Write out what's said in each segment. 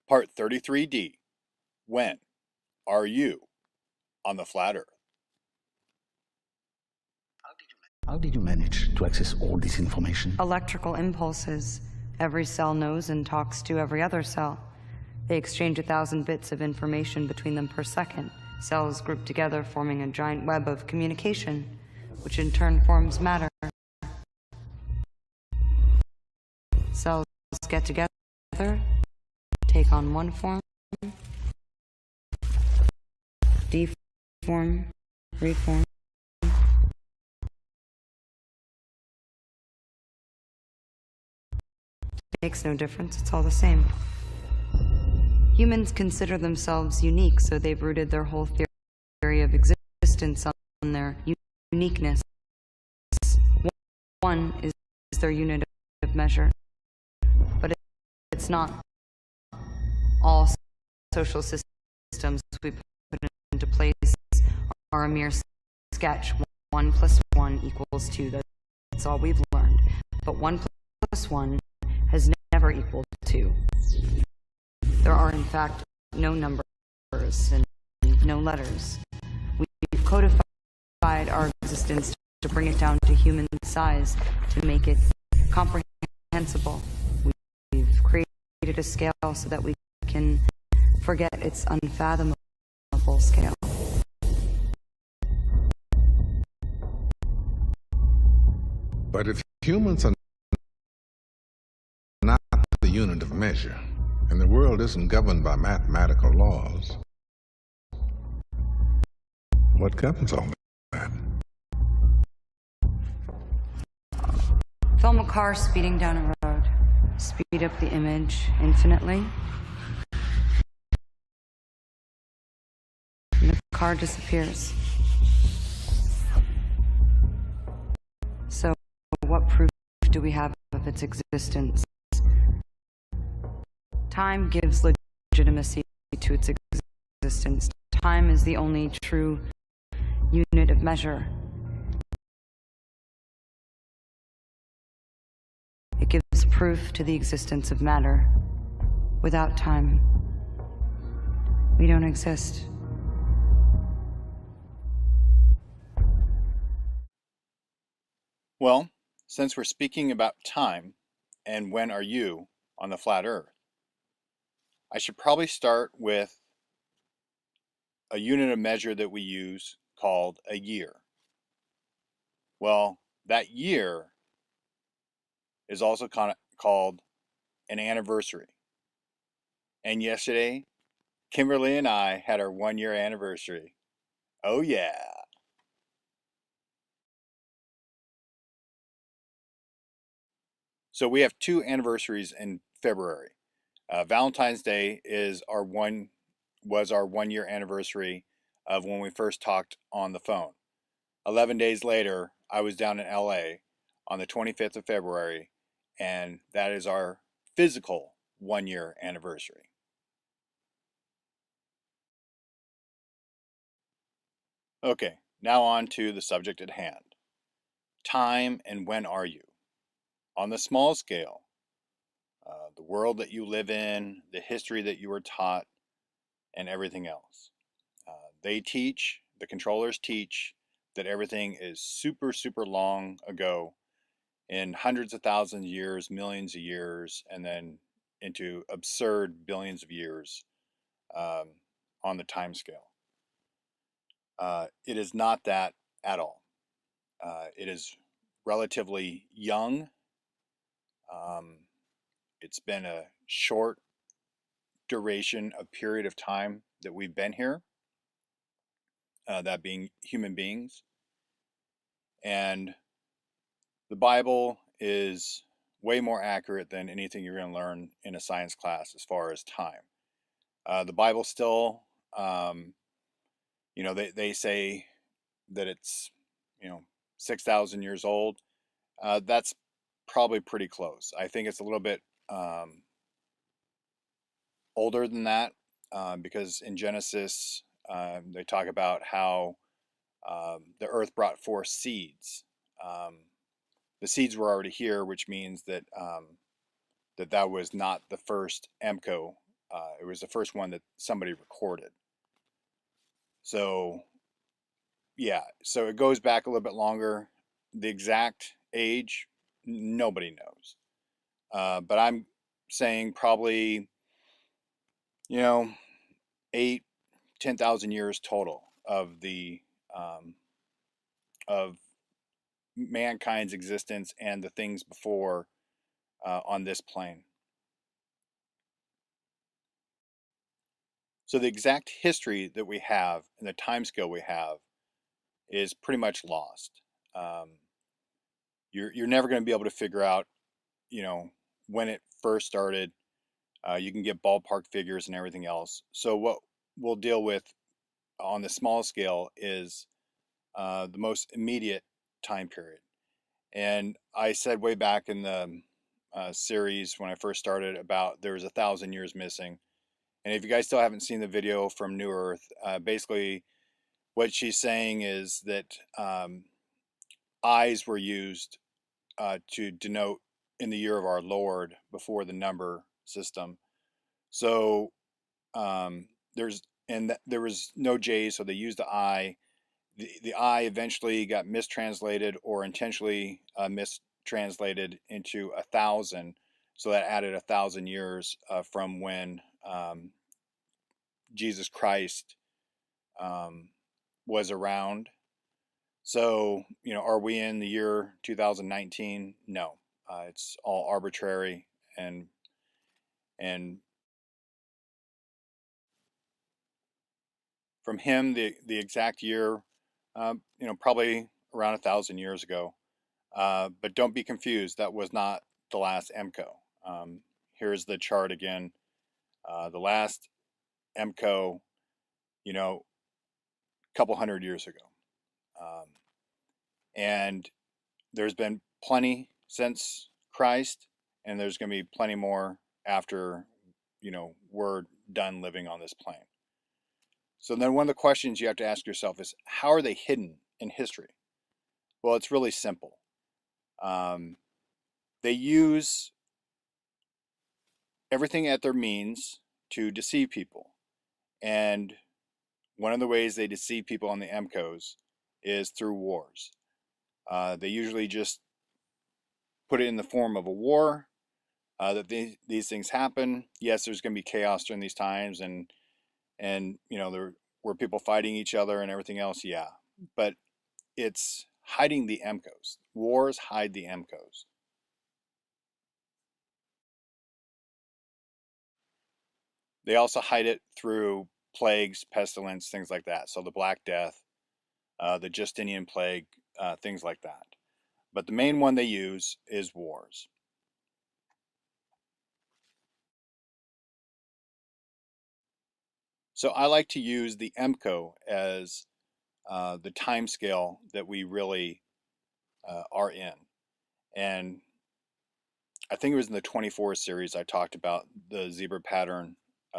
Part 33D. When are you on the flat Earth? How did you manage to access all this information? Electrical impulses. Every cell knows and talks to every other cell. They exchange 1,000 bits of information between them per second. Cells group together, forming a giant web of communication, which in turn forms matter. Cells get together, take on one form, deform, reform. Makes no difference, it's all the same. Humans consider themselves unique, so they've rooted their whole theory of existence on their uniqueness. One is their unit of measure, but it's not. All social systems we put into place are a mere sketch. 1 + 1 = 2. That's all we've learned. But 1 + 1 has never equaled 2. There are, in fact, no numbers and no letters. We've codified our existence to bring it down to human size, to make it comprehensible. We've created a scale so that we can forget its unfathomable scale. But if humans are not the unit of measure, and the world isn't governed by mathematical laws, what governs all that? Film a car speeding down a road. Speed up the image infinitely. And the car disappears. So, what proof do we have of its existence? Time gives legitimacy to its existence. Time is the only true unit of measure. It gives proof to the existence of matter. Without time, we don't exist. Well, since we're speaking about time and when are you on the flat Earth, I should probably start with a unit of measure that we use called a year. Well, that year is also called an anniversary. And yesterday, Kimberly and I had our 1-year anniversary. Oh yeah. So we have 2 anniversaries in February. Valentine's Day was our 1-year anniversary of when we first talked on the phone. 11 days later, I was down in LA on the 25th of February, and that is our physical 1-year anniversary. Okay, now on to the subject at hand. Time and when are you? On the small scale, the world that you live in, the history that you were taught, and everything else. The controllers teach that everything is super, super long ago, in hundreds of thousands of years, millions of years, and then into absurd billions of years on the time scale. It is not that at all. It is relatively young. It's been a short duration of period of time that we've been here, that being human beings. And the Bible is way more accurate than anything you're going to learn in a science class as far as time. The Bible still, they say that it's, 6,000 years old. That's probably pretty close. I think it's a little bit older than that, because in Genesis, they talk about how the earth brought forth seeds. The seeds were already here, which means that that was not the first EMCO It was the first one that somebody recorded. So yeah, so it goes back a little bit longer. The exact age, nobody knows. But I'm saying probably, you know, 8, 10,000 years total of the of mankind's existence and the things before on this plane. So the exact history that we have and the time scale we have is pretty much lost. Um, you're never going to be able to figure out, you know, when it first started. You can get ballpark figures and everything else. So what we'll deal with on the small scale is the most immediate time period. And I said way back in the series when I first started about there was 1,000 years missing. And if you guys still haven't seen the video from New Earth, basically what she's saying is that eyes were used to denote in the year of our Lord before the number system. So there's there was no J, so they used the I. The I eventually got mistranslated or intentionally mistranslated into 1,000, so that added 1,000 years from when Jesus Christ was around. So, you know, are we in the year 2019? No, it's all arbitrary and from him the exact year, you know, probably around 1,000 years ago. But don't be confused. That was not the last MCO. Here's the chart again. The last MCO, you know, a couple 100 years ago. And there's been plenty since Christ, and there's going to be plenty more after, you know, we're done living on this plane. So then one of the questions you have to ask yourself is, how are they hidden in history? Well, it's really simple. They use everything at their means to deceive people. And one of the ways they deceive people on the MCOs is through wars. They usually just put it in the form of a war, that these things happen. Yes, there's going to be chaos during these times, and you know, there were people fighting each other and everything else. Yeah, but it's hiding the MCOs. Wars hide the MCOs. They also hide it through plagues, pestilence, things like that. So the Black Death, the Justinian plague, things like that. But the main one they use is wars. So I like to use the MCO as the time scale that we really are in. And I think it was in the 24 series I talked about the zebra pattern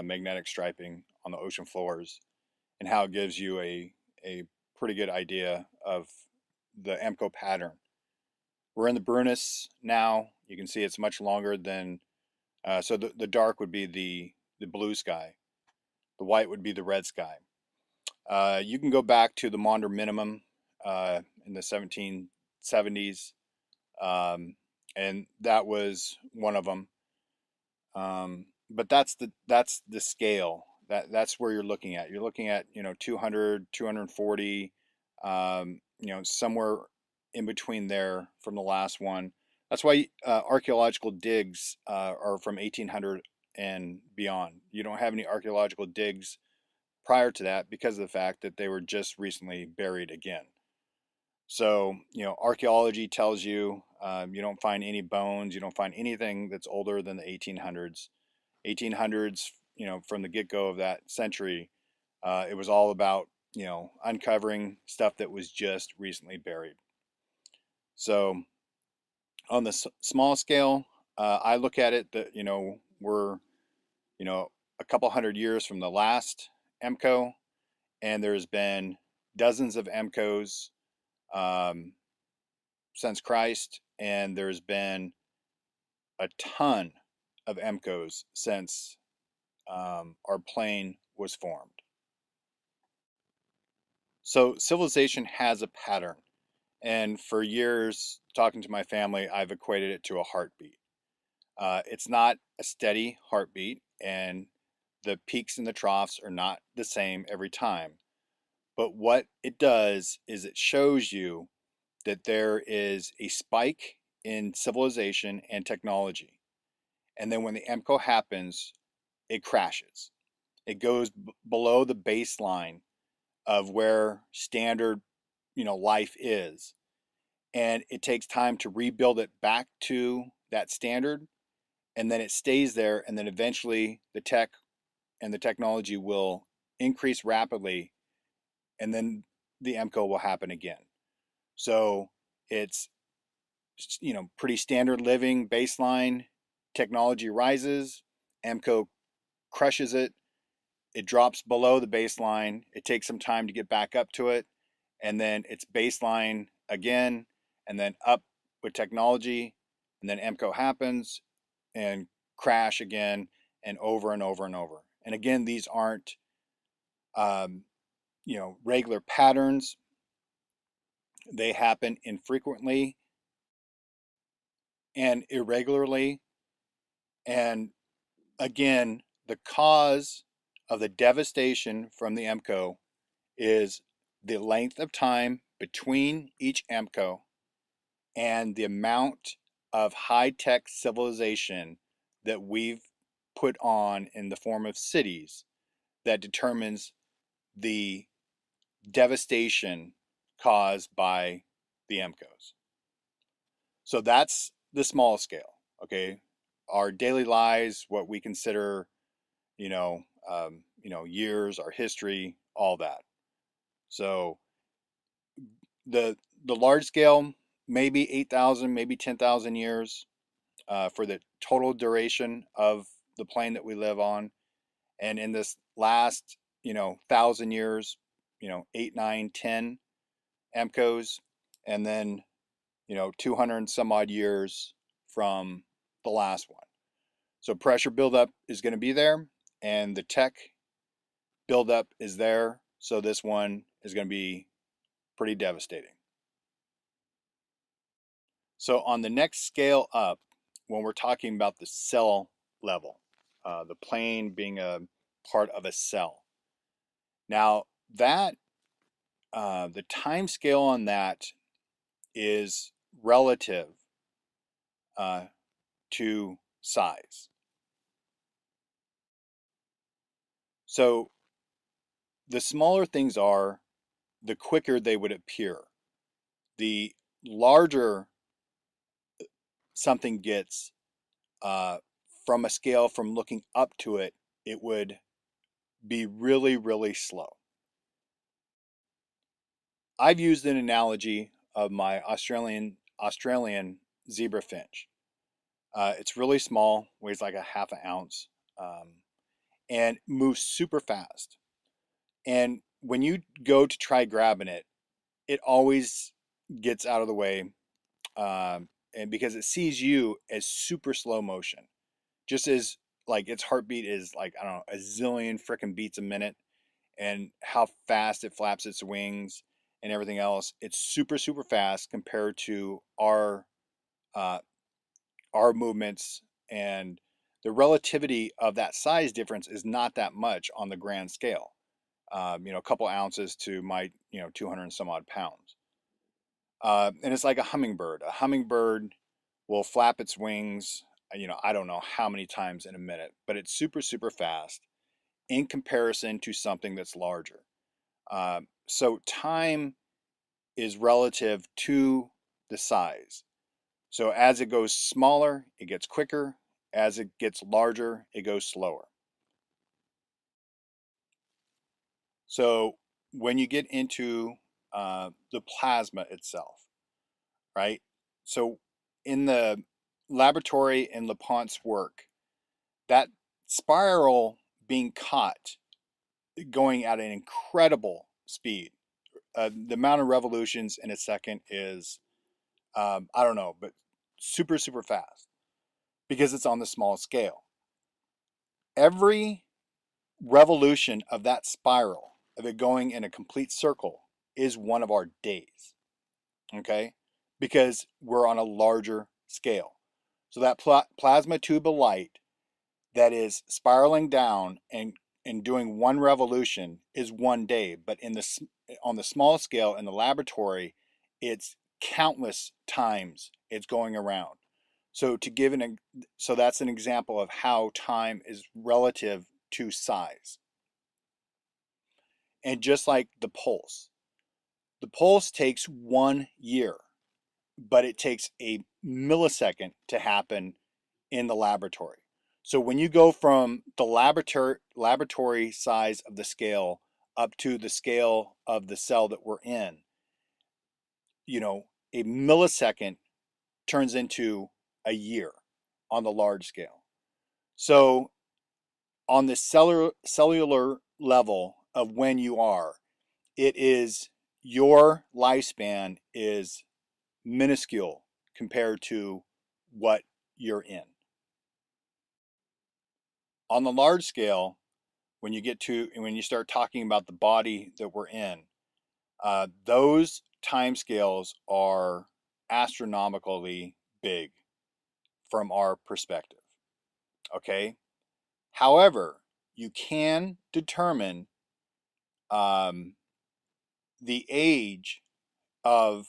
magnetic striping on the ocean floors and how it gives you a pretty good idea of the MCO pattern. We're in the Brunus now. You can see it's much longer than, so the dark would be the blue sky. The white would be the red sky. You can go back to the Maunder minimum in the 1770s, and that was one of them. But that's the scale. That's where you're looking at. You're looking at, you know, 200, 240, you know, somewhere in between there from the last one. That's why archaeological digs are from 1800 and beyond. You don't have any archaeological digs prior to that because of the fact that they were just recently buried again. So, you know, archaeology tells you you don't find any bones, you don't find anything that's older than the 1800s. 1800s, you know, from the get-go of that century, it was all about, you know, uncovering stuff that was just recently buried. So on the small scale, I look at it that, you know, we're, you know, a couple 100 years from the last MCO, and there's been dozens of MCOs since Christ, and there's been a ton of MCOs since our plane was formed. So civilization has a pattern. And for years, talking to my family, I've equated it to a heartbeat. It's not a steady heartbeat, and the peaks and the troughs are not the same every time. But what it does is it shows you that there is a spike in civilization and technology. And then when the MCO happens, it crashes. It goes below the baseline of where standard, life is. And it takes time to rebuild it back to that standard. And then it stays there. And then eventually the tech and the technology will increase rapidly. And then the MCO will happen again. So it's, pretty standard living baseline. Technology rises, MCO crushes it. It drops below the baseline. It takes some time to get back up to it. And then it's baseline again, and then up with technology. And then MCO happens and crash again, and over and over and over. And again, these aren't, regular patterns. They happen infrequently and irregularly. And again, the cause of the devastation from the MCO is the length of time between each MCO and the amount of high-tech civilization that we've put on in the form of cities that determines the devastation caused by the MCOs. So that's the small scale, okay? Our daily lives, what we consider, years, our history, all that. So the large scale, maybe 8,000, maybe 10,000 years for the total duration of the plane that we live on. And in this last, 1,000 years, 8, 9, 10 MCOs, and then, 200 and some odd years from the last one. So pressure buildup is going to be there, and the tech buildup is there. So this one is going to be pretty devastating. So on the next scale up, when we're talking about the cell level, the plane being a part of a cell. Now that the time scale on that is relative to size. So the smaller things are, the quicker they would appear. The larger something gets from a scale from looking up to it, it would be really, really slow. I've used an analogy of my Australian zebra finch. It's really small, weighs like a half an ounce, and moves super fast. And when you go to try grabbing it, it always gets out of the way, and because it sees you as super slow motion, just as like its heartbeat is like, I don't know, a zillion freaking beats a minute, and how fast it flaps its wings and everything else. It's super, super fast compared to uh, our movements, and the relativity of that size difference is not that much on the grand scale. A couple ounces to my 200 and some odd pounds. And it's like a hummingbird. A hummingbird will flap its wings, I don't know how many times in a minute, but it's super, super fast in comparison to something that's larger. So time is relative to the size. So as it goes smaller, it gets quicker. As it gets larger, it goes slower. So when you get into the plasma itself, right? So in the laboratory in LaPonte's work, that spiral being caught going at an incredible speed. The amount of revolutions in a second is, I don't know, but super, super fast because it's on the small scale. Every revolution of that spiral, of it going in a complete circle, is one of our days. Okay? Because we're on a larger scale. So that plasma tube of light that is spiraling down and doing one revolution is one day, but on the small scale in the laboratory, it's countless times it's going around. So so that's an example of how time is relative to size. And just like the pulse takes 1 year, but it takes a millisecond to happen in the laboratory. So when you go from the laboratory size of the scale up to the scale of the cell that we're in, a millisecond turns into a year on the large scale. So on the cellular level of when you are, your lifespan is minuscule compared to what you're in. On the large scale, when you start talking about the body that we're in, those time scales are astronomically big from our perspective. Okay. However, you can determine the age of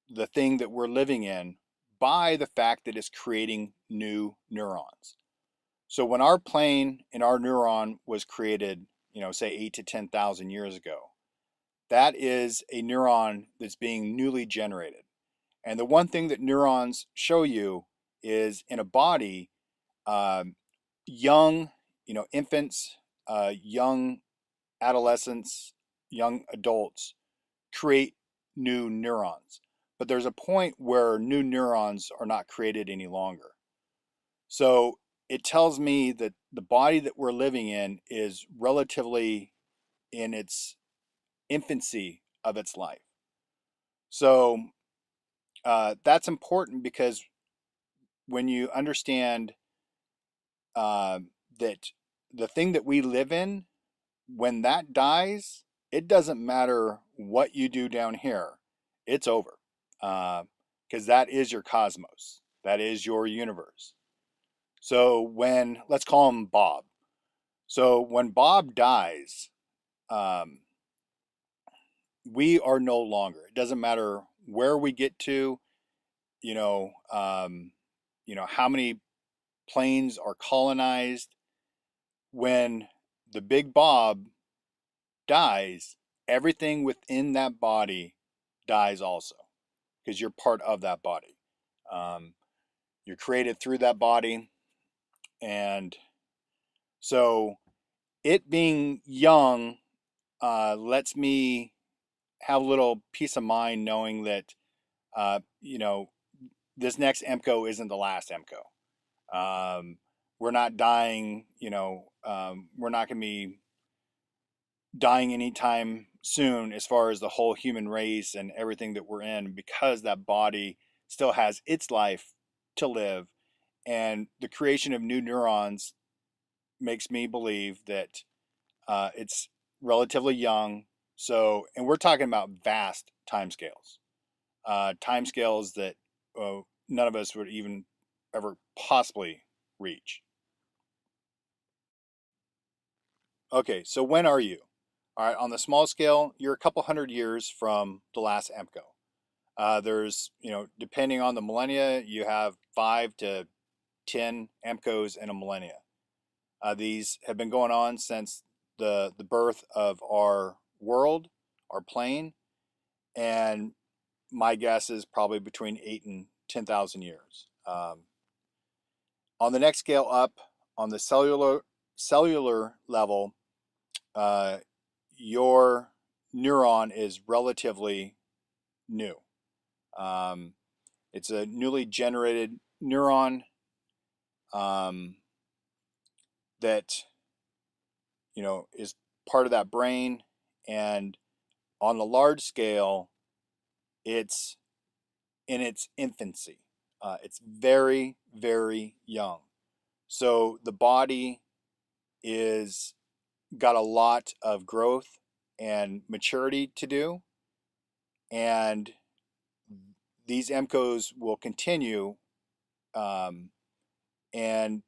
the thing that we're living in by the fact that it's creating new neurons. So when our plane and our neuron was created, say 8 to 10,000 years ago, that is a neuron that's being newly generated. And the one thing that neurons show you is in a body, young, infants, young adolescents, young adults create new neurons. But there's a point where new neurons are not created any longer. So it tells me that the body that we're living in is relatively in its infancy of its life. So that's important because when you understand that the thing that we live in, when that dies, it doesn't matter what you do down here, it's over. Because that is your cosmos, that is your universe. So let's call him Bob. So when Bob dies, we are no longer. It doesn't matter where we get to, how many planes are colonized. When the big Bob dies, everything within that body dies also, because you're part of that body. You're created through that body, and so it being young lets me have a little peace of mind knowing that this next EMCO isn't the last EMCO. We're not dying, we're not going to be dying anytime soon as far as the whole human race and everything that we're in, because that body still has its life to live. And the creation of new neurons makes me believe that it's relatively young. So, and we're talking about vast timescales, timescales that none of us would even ever possibly reach. Okay, so when are you? All right, on the small scale, you're a couple hundred years from the last EMCO. There's, depending on the millennia, you have 5 to 10 EMCOs in a millennia. These have been going on since the birth of our world, our plane, and my guess is probably between 8 and 10,000 years. On the next scale up, on the cellular level, your neuron is relatively new. It's a newly generated neuron that is part of that brain, and on the large scale, it's in its infancy. It's very, very young. So the body is got a lot of growth and maturity to do, and these MCOs will continue, um, and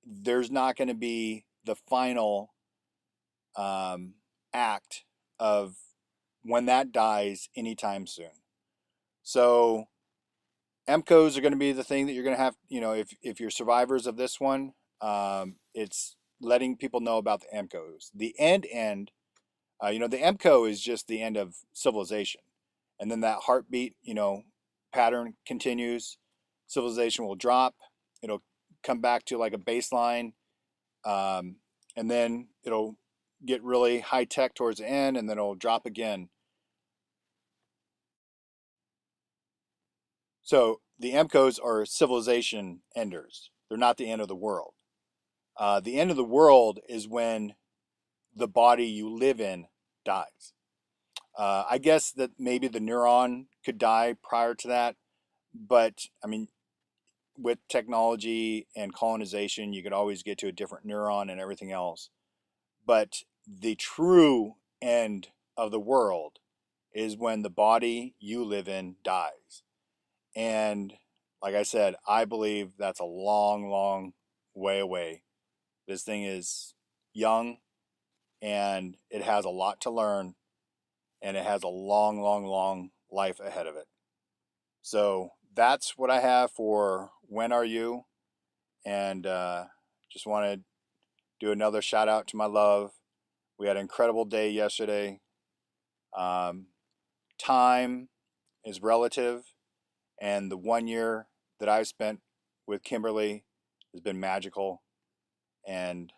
there's not going to be the final act of when that dies anytime soon. So MCOs are going to be the thing that you're going to have, if you're survivors of this one, it's letting people know about the MCOs. The end, the MCO is just the end of civilization. And then that heartbeat, pattern continues. Civilization will drop. It'll come back to like a baseline. And then it'll get really high tech towards the end, and then it'll drop again. So the MCOs are civilization enders. They're not the end of the world. The end of the world is when the body you live in dies. I guess that maybe the neuron could die prior to that, but I mean, with technology and colonization, you could always get to a different neuron and everything else. But the true end of the world is when the body you live in dies. And like I said, I believe that's a long, long way away. This thing is young and it has a lot to learn, and it has a long, long, long life ahead of it. So that's what I have for When Are You? And just want to do another shout out to my love. We had an incredible day yesterday. Time is relative, and the 1 year that I've spent with Kimberly has been magical, and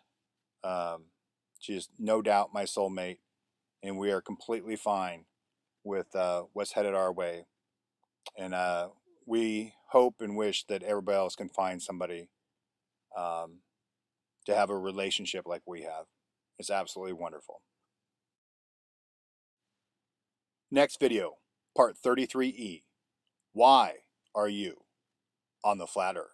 she is no doubt my soulmate, and we are completely fine with what's headed our way. And we hope and wish that everybody else can find somebody um, to have a relationship like we have. It's absolutely wonderful. Next video, part 33E. Why are you on the flat earth?